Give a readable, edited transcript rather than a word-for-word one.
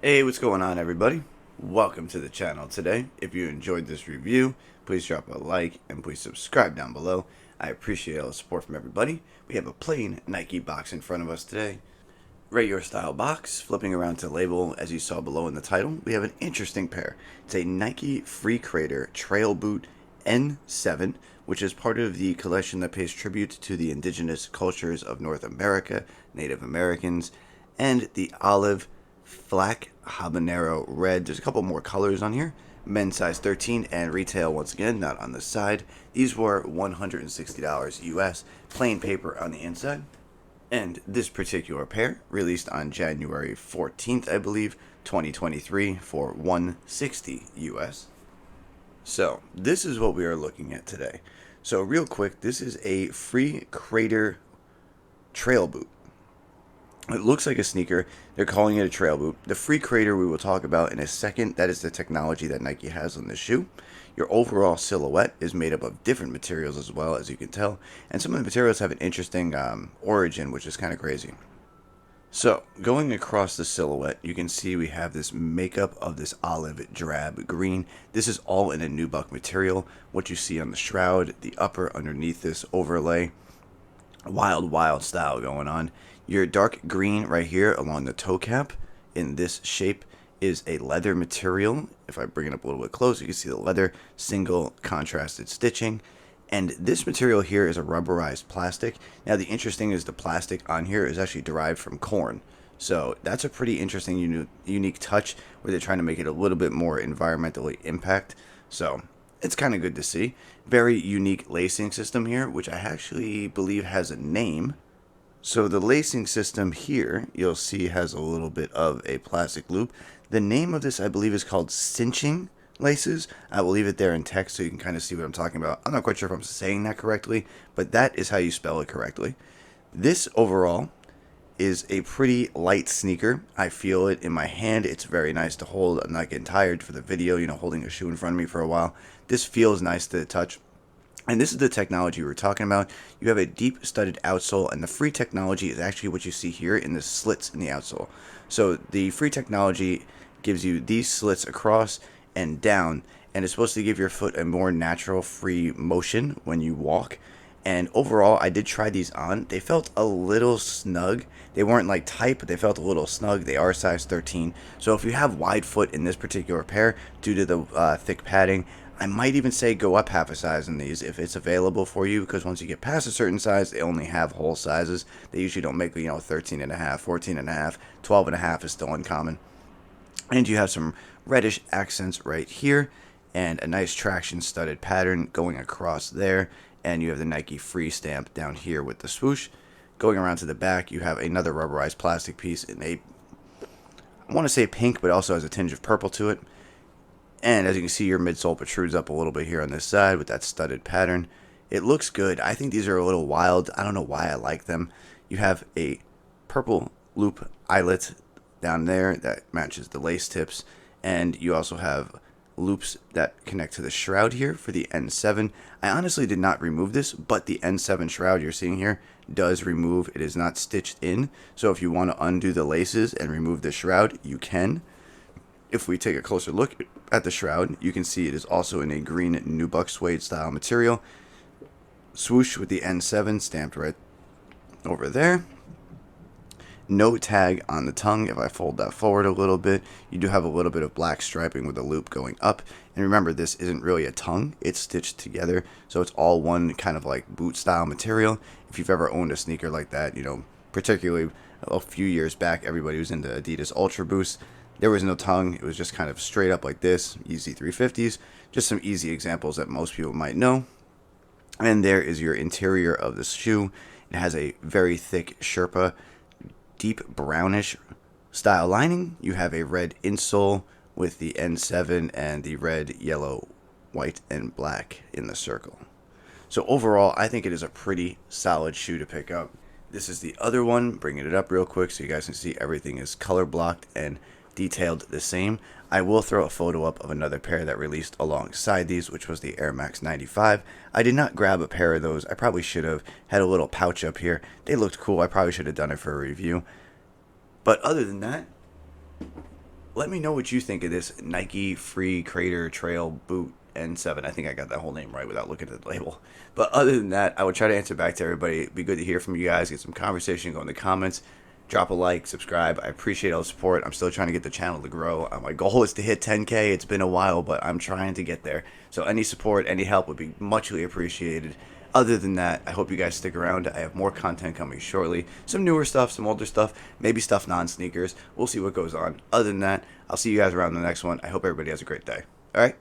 Hey, what's going on, everybody? Welcome to the channel today. If you enjoyed this review, please drop a like and please subscribe down below. I appreciate all the support from everybody. We have a plain Nike box in front of us today. Regular style box, flipping around to label as you saw below in the title, we have an interesting pair. It's a Nike Free Creator Trail Boot N7, which is part of the collection that pays tribute to the indigenous cultures of North America, Native Americans, and the olive, black, habanero, red. There's a couple more colors on here. Men's size 13 and retail, once again, not on the side. These were $160 US, plain paper on the inside. And this particular pair, released on January 14th, I believe, 2023, for $160 US. So, this is what we are looking at today. So, real quick, this is a Free Creator trail boot. It looks like a sneaker. They're calling it a trail boot. The Free Creator we will talk about in a second. That is the technology that Nike has on this shoe. Your overall silhouette is made up of different materials as well, as you can tell. And some of the materials have an interesting origin, which is kind of crazy. So, going across the silhouette, you can see we have this makeup of this olive drab green. This is all in a nubuck material. What you see on the shroud, the upper underneath this overlay. Wild style going on. Your dark green right here along the toe cap in this shape is a leather material. If I bring it up a little bit closer, you can see the leather single contrasted stitching. And this material here is a rubberized plastic. Now the interesting is the plastic on here is actually derived from corn. So that's a pretty interesting, unique touch where they're trying to make it a little bit more environmentally impact. So it's kind of good to see. Very unique lacing system here, which I actually believe has a name. So the lacing system here, you'll see has a little bit of a plastic loop. The name of this, I believe, is called cinching laces. I will leave it there in text so you can kind of see what I'm talking about. I'm not quite sure if I'm saying that correctly, but that is how you spell it correctly. This overall is a pretty light sneaker. I feel it in my hand. It's very nice to hold. I'm not getting tired for the video, holding a shoe in front of me for a while. This feels nice to touch. And this is the technology we were talking about. You have a deep studded outsole, and the free technology is actually what you see here in the slits in the outsole. So the free technology gives you these slits across and down, and it's supposed to give your foot a more natural free motion when you walk. And overall, I did try these on. They felt a little snug. They weren't like tight, but they felt a little snug. They are size 13. So if you have wide foot in this particular pair due to the thick padding, I might even say go up half a size in these if it's available for you, because once you get past a certain size, they only have whole sizes. They usually don't make, 13 and a half, 14 and a half, 12 and a half is still uncommon. And you have some reddish accents right here and a nice traction studded pattern going across there. And you have the Nike Free stamp down here with the swoosh. Going around to the back, you have another rubberized plastic piece in I want to say pink, but also has a tinge of purple to it. And as you can see, your midsole protrudes up a little bit here on this side with that studded pattern. It looks good. I think these are a little wild. I don't know why I like them. You have a purple loop eyelet down there that matches the lace tips. And you also have loops that connect to the shroud here for the N7. I honestly did not remove this, but the N7 shroud you're seeing here does remove. It is not stitched in. So if you want to undo the laces and remove the shroud, you can. If we take a closer look at the shroud, you can see it is also in a green nubuck suede style material. Swoosh with the N7 stamped right over there. No tag on the tongue. If I fold that forward a little bit, you do have a little bit of black striping with the loop going up. And remember, this isn't really a tongue. It's stitched together. So it's all one kind of like boot style material. If you've ever owned a sneaker like that, particularly a few years back, everybody was into Adidas Ultra Boost. There was no tongue. It was just kind of straight up like this. Easy 350s. Just some easy examples that most people might know. And there is your interior of the shoe. It has a very thick Sherpa, deep brownish style lining. You have a red insole with the N7 and the red, yellow, white, and black in the circle. So overall, I think it is a pretty solid shoe to pick up. This is the other one. Bringing it up real quick so you guys can see everything is color blocked and detailed the same. I will throw a photo up of another pair that released alongside these, which was the Air Max 95. I did not grab a pair of those. I probably should have. Had a little pouch up here. They looked cool. I probably should have done it for a review. But other than that, let me know what you think of this Nike Free Crater Trail Boot N7. I think I got that whole name right without looking at the label. But other than that, I would try to answer back to everybody. It'd be good to hear from you guys, get some conversation, go in the comments, drop a like, subscribe. I appreciate all the support. I'm still trying to get the channel to grow. My goal is to hit 10K. It's been a while, but I'm trying to get there. So any support, any help would be muchly appreciated. Other than that, I hope you guys stick around. I have more content coming shortly. Some newer stuff, some older stuff, maybe stuff non-sneakers. We'll see what goes on. Other than that, I'll see you guys around the next one. I hope everybody has a great day. All right?